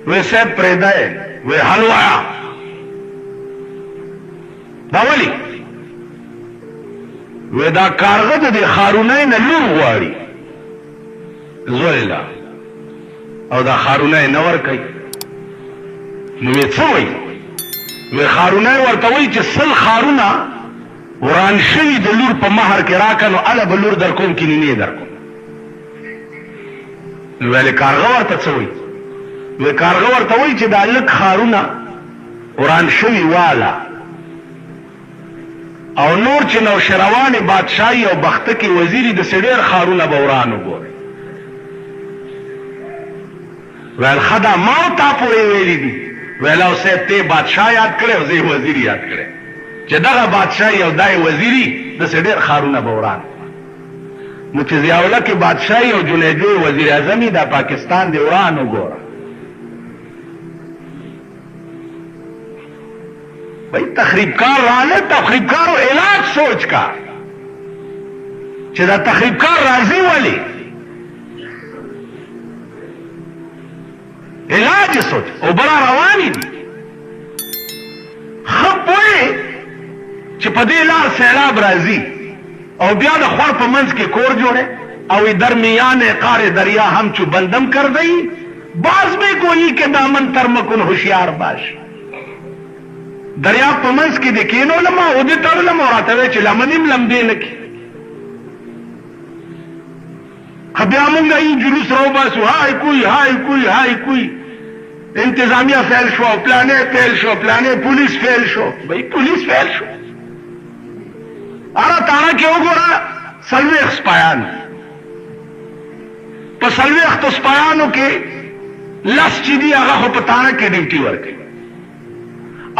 وی صاحب پرېږده یې، وی حل وایه دا ولې؟ وی دا کارغه د دې خارونۍ نه لور غواړي زویله، او دا خارونۍ نه ورکوي. نو وی څه وایي؟ وی خارونۍ ورته وایي چې 100 خارونه وران شوي د لور په مهر کې راکړه، نو هله به لور در کوم کې نینې در کوم. نو ویلې کارغه ورته څه وایي؟ وی کارغه ورته وایي چې دا لږ خارونه وران شوي واله او نور چې نوشروان بادشاهي او بختکي وزیري د ډېر خارونه به وران وګوري. ویل ښه دا ما او تا پورې ویلي دي؟ ویل او صاحب ته بادشاه یاد کړی او زه وزیر یاد کړی چې دغه بادشاهي او دا وزیري د ډېر خارونه به وران. نو چې ضیاءالله کې بادشاهي او جنیدو وزیر اعظمي دا پاکستان دی وران وګوره. بھائی تخریبکار رانے تخریبکار و علاج سوچ کا چدا تخریبکار راضی والی علاج سوچ او بڑا روانی دی خب پوئے چی پدی لار سیلاب راضی او بیا د خور په منځ کې کور جوړه او درمیان قار دریا هم چو بندم کر دئی باز میں گوئی کے دامن ترمکن ہوشیار باش دریا په منځ کې د کینو لما او دې تړلم او راته وی چې لمنیم لمبې نه کې بیا مونږ یې جلوس راوباسو هاي کوئی انتظامیه فیل شو پلانې فیل شو پلانې پولیس فیل شو بھائی پولیس فیل شو اره تاړه کې وګوره 40 سپایان په 40 سپایانو کې لس چې دي هغه خو په تاړه کې ډیوټي ورکوي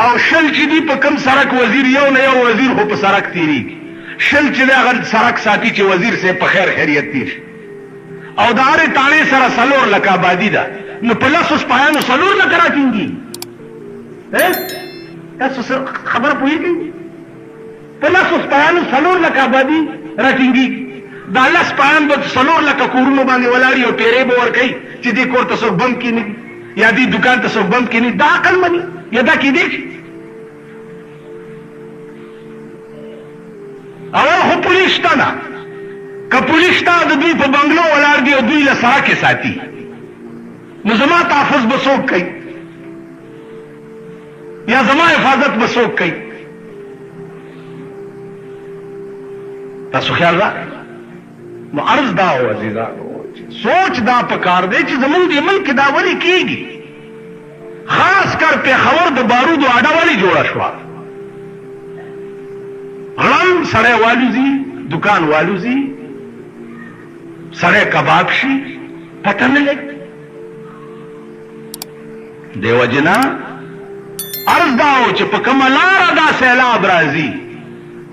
او شل چې دی په کم سرک وزیر یو نه یو وزیر خو په سرک تیریږي شل چې دی هغه سرک ساتي چې وزیر صاحب په خیر خیریت تیر شي او د هرې تاڼې سره 4 لکه آبادي ده نو په 10 سپایانو 4 لکه راټینګي تاسو خبره پوهېږئ په 10 سپایانو 4 لکه آبادي راټینګي دا 10 سپایان به 4 لکه کورونو باندې ولاړي او ټیرې به ورکوي چې دې کور ته څوک بم کښېني یا دې دکان ته څوک بم کښېني دا عقل مني یا دا کېدی شي اول خو پولیس شته نه، که پولیس شته د دوی په بنګلو ولاړ دي او دوی له سړکې ساتي، نو زما تحفظ به څوک کوي یا زما حفاظت به څوک کوي؟ تاسو خیال راغی؟ نو عرض دا و عزیزانو، سوچ دا پکار دی چې زمونږ د ملک دا ولې کېږي، خاص کر پېښور د بارودو اډه ولې جوړه شوه؟ غړم سړی والوځي، دکان والوځي، سړی کباب شي، پته نه لګي. دیو جنا عرض دا و چې په کومه لاره دا سیلاب راځي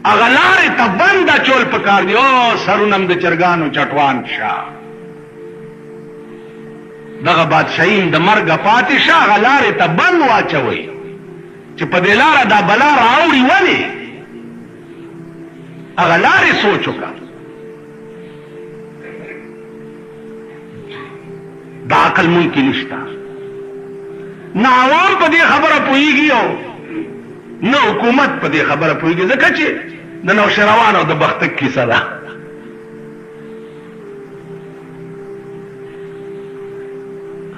هغه لارې ته بند اچول پکار دي. او سرونم د چرګانو چټوان شه، دغه بادشاهي د مرګه پاتې شه، هغه لارې ته بند واچوئ چې په دې لاره دا بلا راوړي. ولې هغه لارې سوچ وکړه. دا عقل ممکن نشته، نه عوام په دې خبره پوهېږي او نه حکومت په دې خبره پوهېږي، ځکه چې د نوشیروان او د بختک کیسه ده.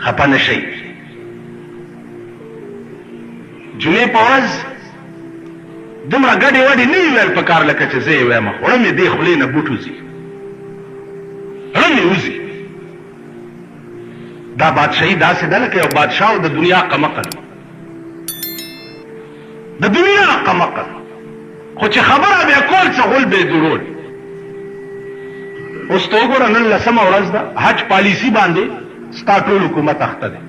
خپه نه شئ، جمعې په ورځ دومره ګډې وډې نه وي ویل پکار لکه چې زه یې وایم. خوړه مې دې خولې نه بوټ وځي، خوړه مې وځي. دا بادشاهي داسې ده لکه یو بادشاه او د دنیا قمقل، د دنیا قمقل، خو چې خبره بیا کول څه غول به درول. اوس ته وګوره نن 10مه ورځ ده، حج پالیسي باندې ستا ټول حکومت اخته دی.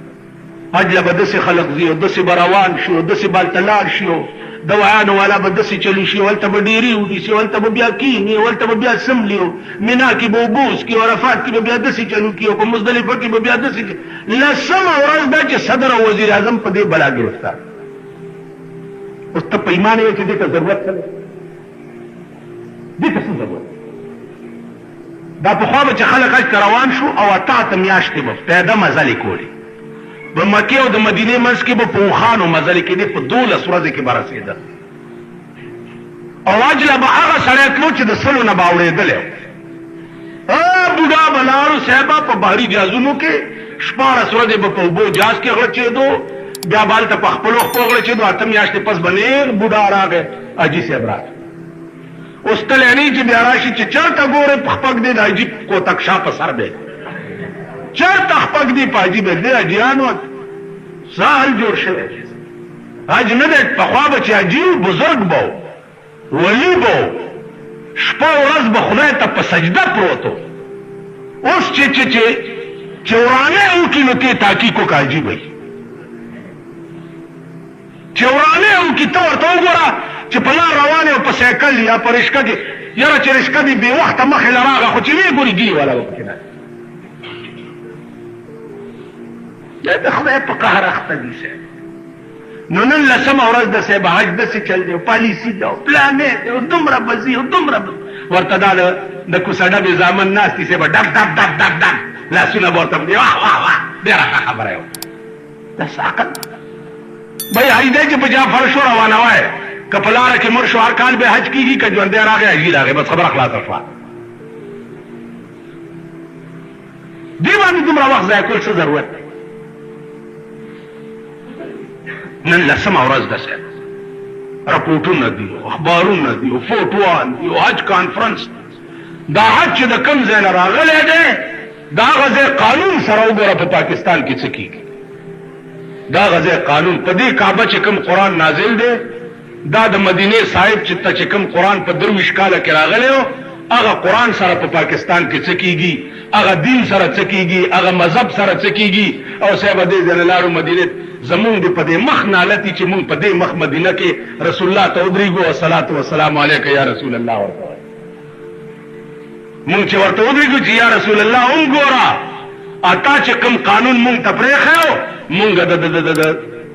حج له به داسې خلق ځي او داسې به روان شي او داسې به هلته لاړ شي او دوایانو والا به داسې چلو شي، هلته به ډېرې ونیسي، هلته به بیا کیني، هلته به بیا سملي، مینا کې به اوبه وڅکي، عرفات کې به بیا داسې چلو کي، او په مزدلفه کې به بیا داسې. 10مه ورځ ده چې صدر او وزیر اعظم په دې بلا ګرفتار. اوس ته په ایمان یې چې دې ته ضرورت څه دی؟ دې ته څه ضرورت؟ دا پخوا به چې خلک حج ته روان شو او 8 میاشتې به پیاده مزلې کولې، په مکې او د مدینې منځ کې به په اوښانو مزلې کېدې، په 12 ورځې کې به رسېده. او حج له به هغه سړی تلو چې د سلو نه به اورېدلی بوډا به لاړو صاحبه په بحري جهازونو کې 14 ورځې به په اوبو جهاز کې غړچېدو، بیا به هلته په خپلو خپو غړچېدو. 8 میاشتې پس به نېغ بوډا راغی، حاجي صاحب راغی. اوس تلی نه چې بیا راشي چې چېرته ګورې خپک دی د حاجي کوتک شا په سر دی، چېرته خپک دی په حاجي به دی. حاجیانو څه حل جوړ شوی؟ حج نه دی، پخوا به چې حاجي بزرګ به ولی به شپه ورځ به خدای ته په سجده پروت و. اوس چې ورانه وکړي نو ته تحقیق وکړه حاجي به چې ورانه وکړي. ته ورته وګوره چې په لار روان او په سایکل یا په رشکه کې، یاره چې رشکه دې بې وخته مخې له راغه، خو چې ویې ګوري ګي والا به پکې نه. د خدای په قهر اخته دي صاحب. نو نن 10مه ورځ د صاحب حج داسې چل دی او پالیسي ده او پلانې دی او دومره به ځي او دومره ورته دا د کوڅه ډبې زامن ناست دي صاحب، ډب ډب ډب ډب ډب لاسونه به ورته وایي واه واه واه. ډېره ښه خبره یې وکړه. داسې عقل بهی حج دی چې په جعفر شو روانه وای، که په لاره کې مړ شو هر کال به حج کېږي، که ژوندی راغی حجي راغی، بس خبره خلاصه شوه. دې باندې دومره وخت ضایع کول څه ضرورت دی؟ نن 10مه ورځ ده صاحب، رپورټونه دي، اخبارونه دي، فوټوان دي، حج کانفرنس. دا حج چې د کوم ځای نه راغلی دی، دا هغه ځای قانون سره وګوره په پاکستان کې څه کېږي. دا هغه ځای قانون په دې کعبه چې کوم قرآن نازل دی، دا د مدینې صاحب چې کوم قرآن په 23 کاله کې راغلی و، هغه قرآن سره په پاکستان کې څه کېږي، هغه دین سره څه کېږي، هغه مذهب سره څه کېږي. او صاحب دې ځای نه لاړو مدینې، زمونږ دې په دې مخ نالتي چې مونږ په دې مخ مدینه کې رسول الله ته ودرېږو، والصلاة والسلام علیک یا رسول الله ورته وایو. مونږ چې ورته ودرېږو چې یا رسول الله وګوره، اتا چې کوم قانون مونږ ته پرېښی و، مونږ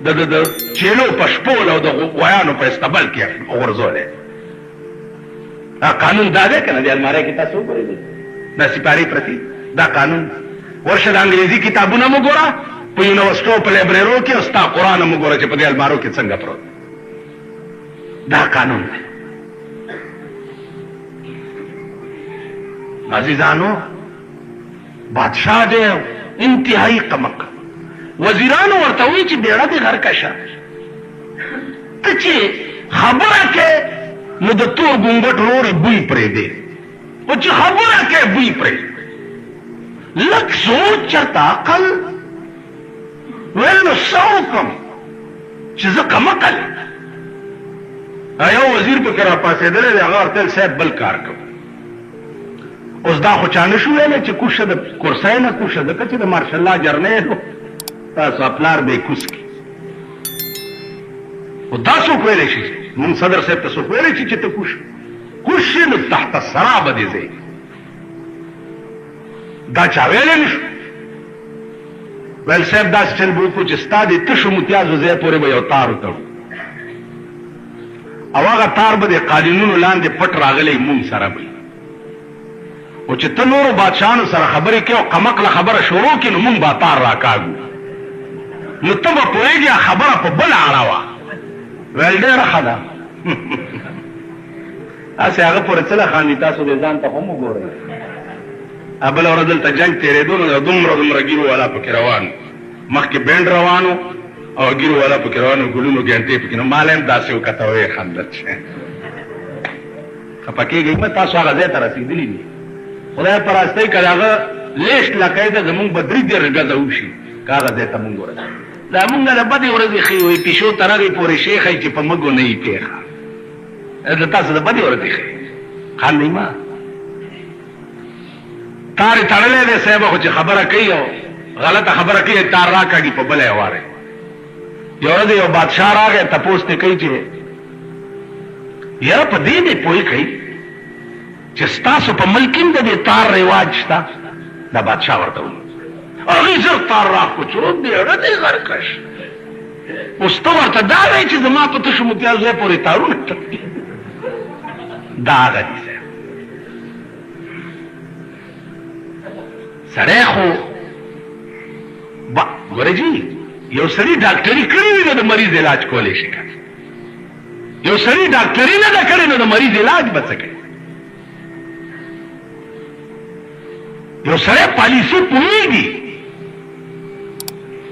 د چیلو په شپول او د غویانو په استبل کې غورځولی. دا قانون دا دی که نه دی؟ الماری کې تاسو وګورئ دا سپارې پرتې، دا قانون. ورشه د انګریزي کتابونه مو ګوره په یونیورسټو په لایبرریو کې، او ستا قرآن مو ګوره چې په دې المارو کې څنګه پروت. دا قانون دی. عزیزانو بادشاہ دے انتہائی قمق وزیرانو ورته وی چې بیړه دې غر کشه ته چې خبره کې نو د تور ګونګټ لورې بوی پرېږدې او چې خبره کې بوی پرېږدې لږ سوچ چرته عقل ویل نو څه وکړم چې زه قمقل یو وزیر پکې راپاڅېدلی دی هغه ورته صاحب بل کار کوم اوس دا خو چا نه شو ویلی چې کوشه د کرسۍ نه کوشه ځکه چې د مارشالله جرنیل تاسو پلار به یې کوز کړي خو دا څوک ویلی شي مونږ صدر صاحب ته څوک ویلی شي چې ته کوش شي نو تحت الثرا به دې ځای دا چا ویلی نه شو ویل صاحب داسې چل به وکړو چې ستا د تشو متیازو ځای پورې به یو تار وتړو او هغه تار به د قالینونو لاندې پټ راغلی مونږ سره به او چې ته نورو بادشاهانو سره خبرې کوې او قمقله خبره شروع کړي نو مونږ به تار راکاږو نو ته به پوهېږې خبره په بله اړه وه ویل ډېره ښه ده هسې هغه پورې څه له خاندي تاسو دې ځان ته هم وګورئ بله ورځ دلته جنګ تېرېدو نو دومره دومره ګیرو والا پکې روان مخکې بینډ روانو او ګیرو والا پکې روانو ګلونو ګنټې پکې نو ما له هم داسې وکته ویې خندل چې خفه کېږئ مه تاسو هغه ځای ته رسېدلي دي خدای په راستۍ که د هغه لیسټ لکۍ ده زمونږ به 3 ګزه وشي که هغه ځای ته مونږ ورسېږو دا مونږ د بدې ورځې ښیي وایي پیشو تر هغې پورې شی ښایي چې په مږو نه وي پېښه د تاسو د بدې ورځې ښیي خاندئ ما تار یې تړلی دی صاحبه خو چې خبره کوي او غلطه خبره کوي تار راکاږي په بله یې وارئ یو ورځ یو بادشاه راغی تپوس ترې کوي چې یاره په دې دې پوه کوي چې ستاسو په ملک هم د دې تار رواج شته دا بادشاه ورته وایي هغې زر تار راکوچو بیړه دې غرکش اوس ته ورته دا وایي چې زما په تشو متیازو ځای پورې تارونه دا هغه دي سړی خو ګوره جي یو سړي ډاکټري کړې وي نو د مریض علاج کولی شي یو سړي ډاکټري نه ده کړې نو د مریض علاج به څه کوي یو سړی پالیسي پوهېږي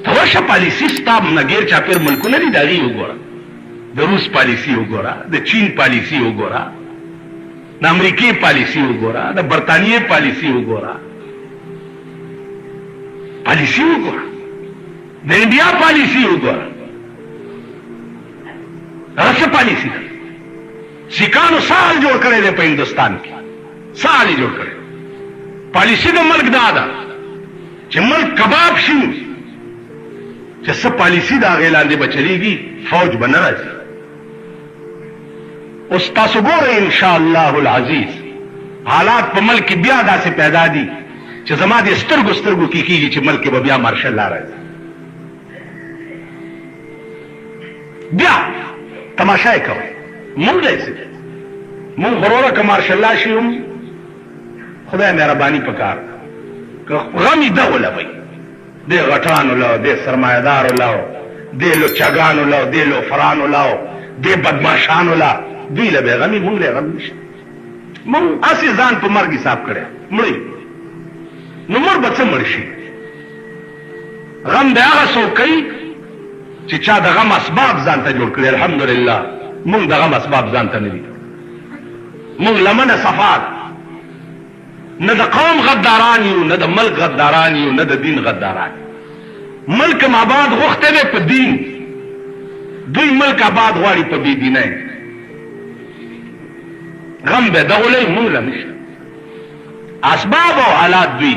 ته ورشه پالیسي ستا نګیر چاپېر ملکونه دي د هغې وګوره د روس پالیسي وګوره د چین پالیسي وګوره د امریکې پالیسي وګوره د برطانیې پالیسي وګوره پالیسي وګوره د انډیا پالیسي وګوره هغه څه پالیسي ده سیکانو سال جوړ کړی دی په هندوستان کې سال یې جوړ کړی پالیسي د ملک دا ده چې ملک کباب شي چې څه پالیسي د هغې لاندې به چلیږي فوج به نه راځي اوس تاسو ګورئ انشاءالله العزیز حالات په ملک کې بیا داسې پیدا دي چې زما د سترګو سترګو کې کېږي چې ملک کې به بیا مارشل لا راځي بیا تماشا یې کوئ مونږ داسې مونږ وروره که مارشل لا شي هم خدای مهرباني پکار که غمي ده ولوئ دې غټانو لاو دې سرمایهدارو لاو دې لچګانو لاو دې لوفرانو لاو دې بدماشانو لا دوی له به غمي مونږ له غم نشته مونږ هسې ځان په مرګ حساب کړی مړی نو مړ به څه مړ شي غم د هغه څوک کوي چې چا د غم اسباب ځان ته جوړ کړي الحمدلله مونږ د غم اسباب ځان ته نه دي مونږ لمنه صفا نه د قوم غداران یو نه د ملک غداران یو نه د دین غداران ملک آباد غوښتی دی په دین دوی ملک آباد غواړي په بې دینۍ غم به دغولی مونږ له نشته اسباب او حالات دوی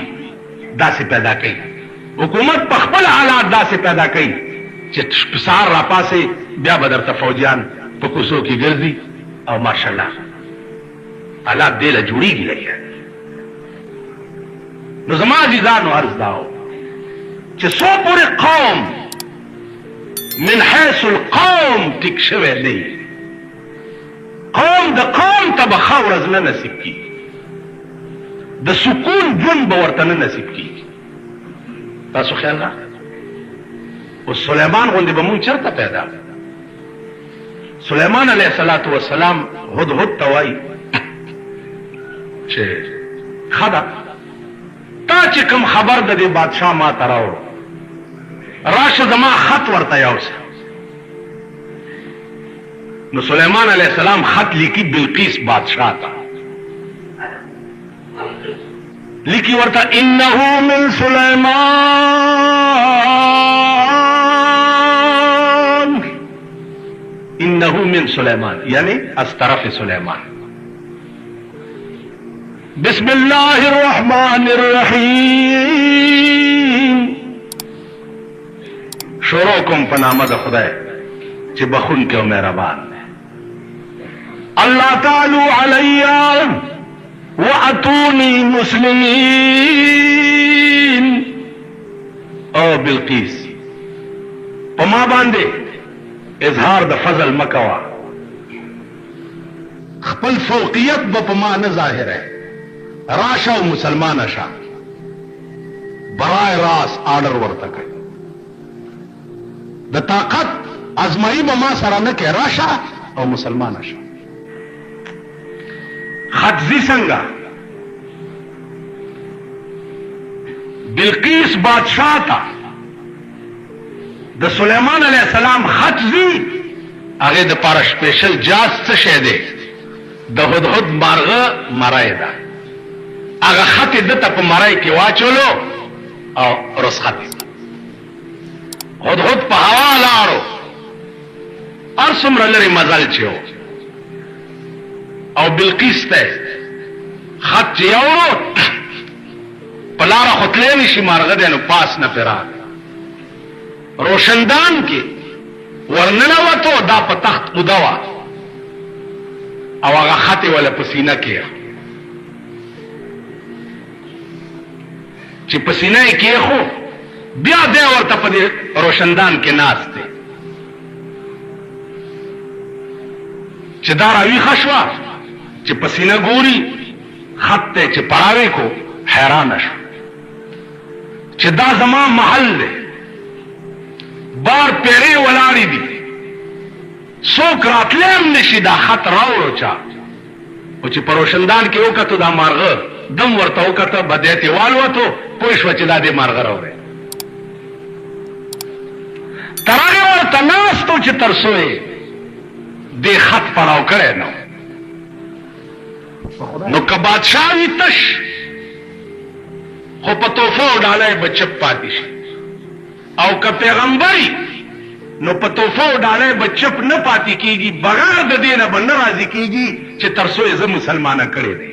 داسې پیدا کوي حکومت په خپل حالات داسې پیدا کوي چې سهار راپاسې بیا به درته فوجیان په کوڅو کې ګرځي او ماشاءالله حالات دې له جوړېږي لګیا نو زما عزیزانو عرض داو چې څو پورې قوم من حیث القوم ټیک شوی دی قوم د قوم ته به ښه ورځ نه نصیب کېږي د سکون ژوند به ورته نه نصیب کېږي تاسو خیال راغلی اوس سلیمان غوندې به مونږ چېرته پیدا سلیمان علیه السلام هدهد ته وایي چې خدا تا چې کوم خبر د دې بادشاہ ما ته راوړ راشه زما خط ورته یوسه. نو سلیمان علیہ السلام خط لیکي بلقیس بادشاہ ته، لیکي ورته انه من سلیمان، انه من سلیمان یعنی از طرف سلیمان. بسم اللہ الرحمن الرحیم، شروع کوم په نام د خدای چې بخون کې او مهربان دی. اللہ تعالی علی واتونی مسلمین. او بلقیس په ما باندې اظهار د فضل مکوا، خپل فوقیت به په ما نه ظاهره، راشه او مسلمان شه. برای راس آرڈر ورته کوي، د طاقت ازمایي به ما سره نه کوي، راشه او مسلمان شه. خطزی څنګه بلقیس بادشاہ تا د سلیمان علیہ السلام خطزی هغه د پاره سپیشل جاز څه شه دی، د هدهد مارغه مرای ده. هغه خط دته په مرای کې واچولو او رسخت هدهد په هوا لاړو، هر څومره لري مزل چيو او بلقیس ته خط چې یوړو په لاره خطلې نشي مارغه دی، نو پاس نه پراغ روشندان کې ورننوتو، دا په تخت قدوا او هغه خط ولا په سینه کې چې په سینه کې خو بیا دی ورته په روشندان کې ناست دی چې دا راوي خشوا چې په سینه ګوري خط ته چې پړاوي کو حیران شو چې دا زما محل دی، بار پیری ولاړی دي، څوک راتلم نشي دا خط راوړو چا. او چې په روشندان کې وکړو دا مارغه دم ورته وکړه، بدیتې والوتو، پوه شوه چې دا دې مارغه راوړی. تر هغې ورته ناستو چې تر څو یې دې خط پړاو کړی نو. نو که بادشاہ وي تش، خو په توفو ډالۍ به چپ پاتې شي، او که پیغمبري نو په توفو ډالۍ به چپ نه پاتې کېږي، بغیر د دې نه به نه راضي کېږي چې تر څو یې زه مسلمانه کړی دی.